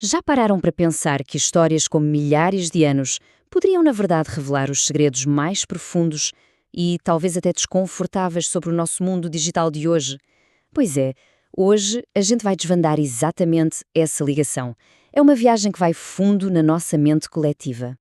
Já pararam para pensar que histórias com milhares de anos poderiam, na verdade, revelar os segredos mais profundos e talvez até desconfortáveis sobre o nosso mundo digital de hoje? Pois é, hoje a gente vai desvendar exatamente essa ligação. É uma viagem que vai fundo na nossa mente coletiva.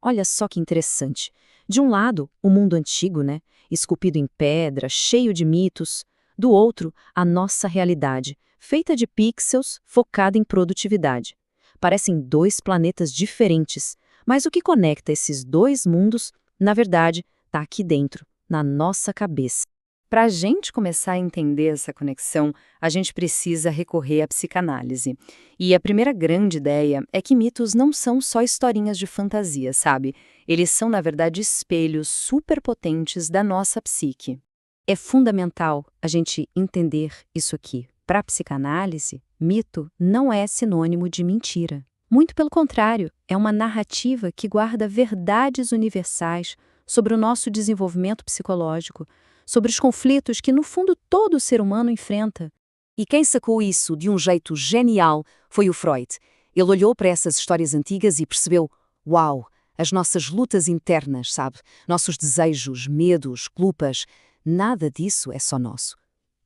Olha só que interessante. De um lado, o mundo antigo, né? Esculpido em pedra, cheio de mitos. Do outro, a nossa realidade, feita de pixels, focada em produtividade. Parecem dois planetas diferentes, mas o que conecta esses dois mundos, na verdade, está aqui dentro, na nossa cabeça. Para a gente começar a entender essa conexão, a gente precisa recorrer à psicanálise. E a primeira grande ideia é que mitos não são só historinhas de fantasia, sabe? Eles são, na verdade, espelhos superpotentes da nossa psique. É fundamental a gente entender isso aqui. Para a psicanálise, mito não é sinônimo de mentira. Muito pelo contrário, é uma narrativa que guarda verdades universais sobre o nosso desenvolvimento psicológico, sobre os conflitos que, no fundo, todo ser humano enfrenta. E quem sacou isso de um jeito genial foi o Freud. Ele olhou para essas histórias antigas e percebeu: uau, as nossas lutas internas, sabe? Nossos desejos, medos, culpas, nada disso é só nosso.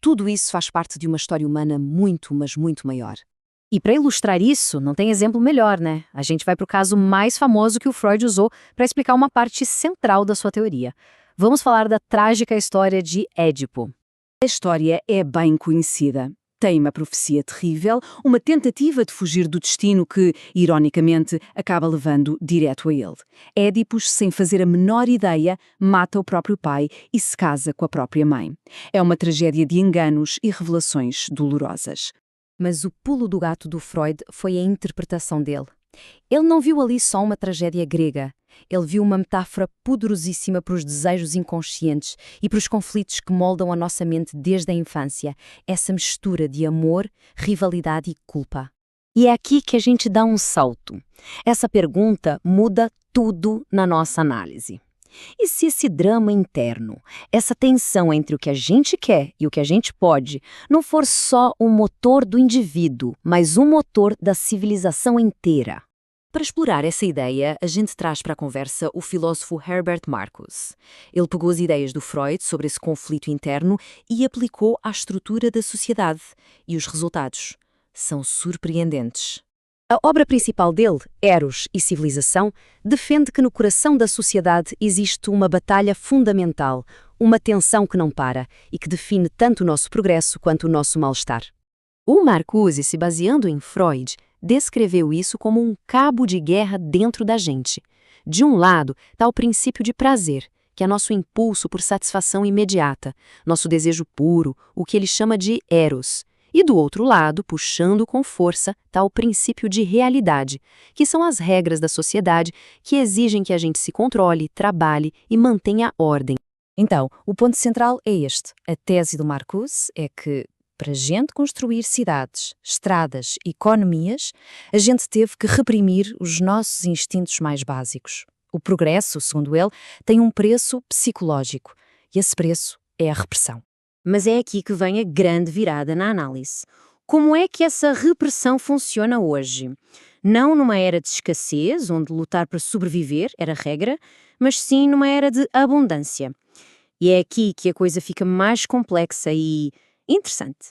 Tudo isso faz parte de uma história humana muito, mas muito maior. E para ilustrar isso, não tem exemplo melhor, né? A gente vai para o caso mais famoso que o Freud usou para explicar uma parte central da sua teoria. Vamos falar da trágica história de Édipo. A história é bem conhecida. Tem uma profecia terrível, uma tentativa de fugir do destino que, ironicamente, acaba levando direto a ele. Édipo, sem fazer a menor ideia, mata o próprio pai e se casa com a própria mãe. É uma tragédia de enganos e revelações dolorosas. Mas o pulo do gato do Freud foi a interpretação dele. Ele não viu ali só uma tragédia grega. Ele viu uma metáfora poderosíssima para os desejos inconscientes e para os conflitos que moldam a nossa mente desde a infância. Essa mistura de amor, rivalidade e culpa. E é aqui que a gente dá um salto. Essa pergunta muda tudo na nossa análise. E se esse drama interno, essa tensão entre o que a gente quer e o que a gente pode, não for só o motor do indivíduo, mas o motor da civilização inteira? Para explorar essa ideia, a gente traz para a conversa o filósofo Herbert Marcuse. Ele pegou as ideias do Freud sobre esse conflito interno e aplicou à estrutura da sociedade. E os resultados são surpreendentes. A obra principal dele, Eros e Civilização, defende que no coração da sociedade existe uma batalha fundamental, uma tensão que não para e que define tanto o nosso progresso quanto o nosso mal-estar. O Marcuse, se baseando em Freud, descreveu isso como um cabo de guerra dentro da gente. De um lado está o princípio de prazer, que é nosso impulso por satisfação imediata, nosso desejo puro, o que ele chama de Eros. E do outro lado, puxando com força, está o princípio de realidade, que são as regras da sociedade que exigem que a gente se controle, trabalhe e mantenha a ordem. Então, o ponto central é este. A tese do Marcuse é que, para a gente construir cidades, estradas, economias, a gente teve que reprimir os nossos instintos mais básicos. O progresso, segundo ele, tem um preço psicológico, e esse preço é a repressão. Mas é aqui que vem a grande virada na análise. Como é que essa repressão funciona hoje? Não numa era de escassez, onde lutar para sobreviver era regra, mas sim numa era de abundância. E é aqui que a coisa fica mais complexa e interessante.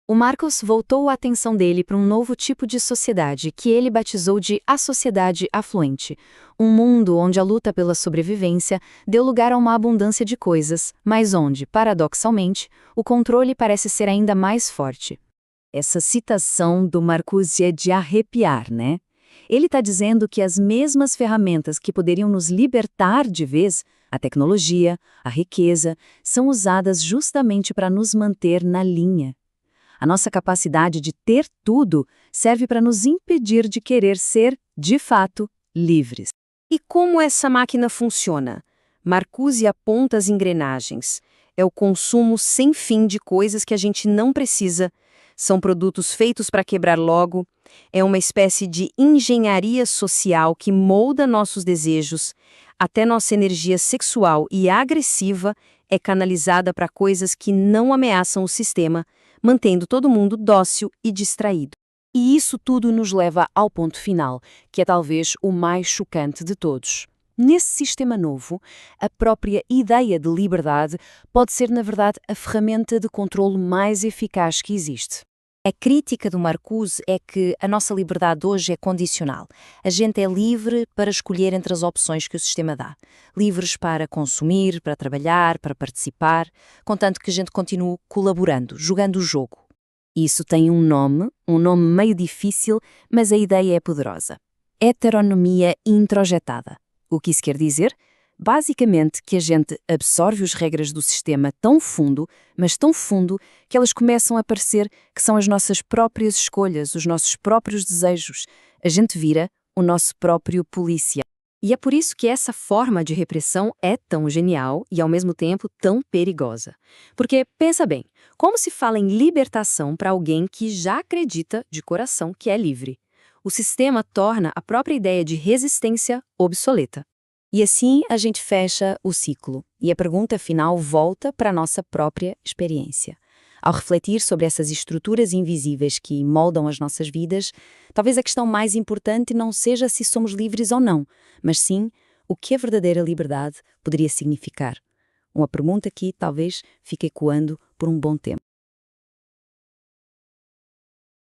O Marcuse voltou a atenção dele para um novo tipo de sociedade que ele batizou de a sociedade afluente, um mundo onde a luta pela sobrevivência deu lugar a uma abundância de coisas, mas onde, paradoxalmente, o controle parece ser ainda mais forte. Essa citação do Marcuse é de arrepiar, né? Ele está dizendo que as mesmas ferramentas que poderiam nos libertar de vez, a tecnologia, a riqueza, são usadas justamente para nos manter na linha. A nossa capacidade de ter tudo serve para nos impedir de querer ser, de fato, livres. E como essa máquina funciona? Marcuse aponta as engrenagens. É o consumo sem fim de coisas que a gente não precisa. São produtos feitos para quebrar logo. É uma espécie de engenharia social que molda nossos desejos. Até nossa energia sexual e agressiva é canalizada para coisas que não ameaçam o sistema, mantendo todo mundo dócil e distraído. E isso tudo nos leva ao ponto final, que é talvez o mais chocante de todos. Nesse sistema novo, a própria ideia de liberdade pode ser, na verdade, a ferramenta de controle mais eficaz que existe. A crítica do Marcuse é que a nossa liberdade hoje é condicional. A gente é livre para escolher entre as opções que o sistema dá. Livres para consumir, para trabalhar, para participar, contanto que a gente continue colaborando, jogando o jogo. Isso tem um nome meio difícil, mas a ideia é poderosa. Heteronomia introjetada. O que isso quer dizer? Basicamente que a gente absorve as regras do sistema tão fundo, mas tão fundo, que elas começam a parecer que são as nossas próprias escolhas, os nossos próprios desejos. A gente vira o nosso próprio polícia. E é por isso que essa forma de repressão é tão genial e, ao mesmo tempo, tão perigosa. Porque, pensa bem, como se fala em libertação para alguém que já acredita de coração que é livre? O sistema torna a própria ideia de resistência obsoleta. E assim a gente fecha o ciclo, e a pergunta final volta para a nossa própria experiência. Ao refletir sobre essas estruturas invisíveis que moldam as nossas vidas, talvez a questão mais importante não seja se somos livres ou não, mas sim o que a verdadeira liberdade poderia significar. Uma pergunta que talvez fique ecoando por um bom tempo.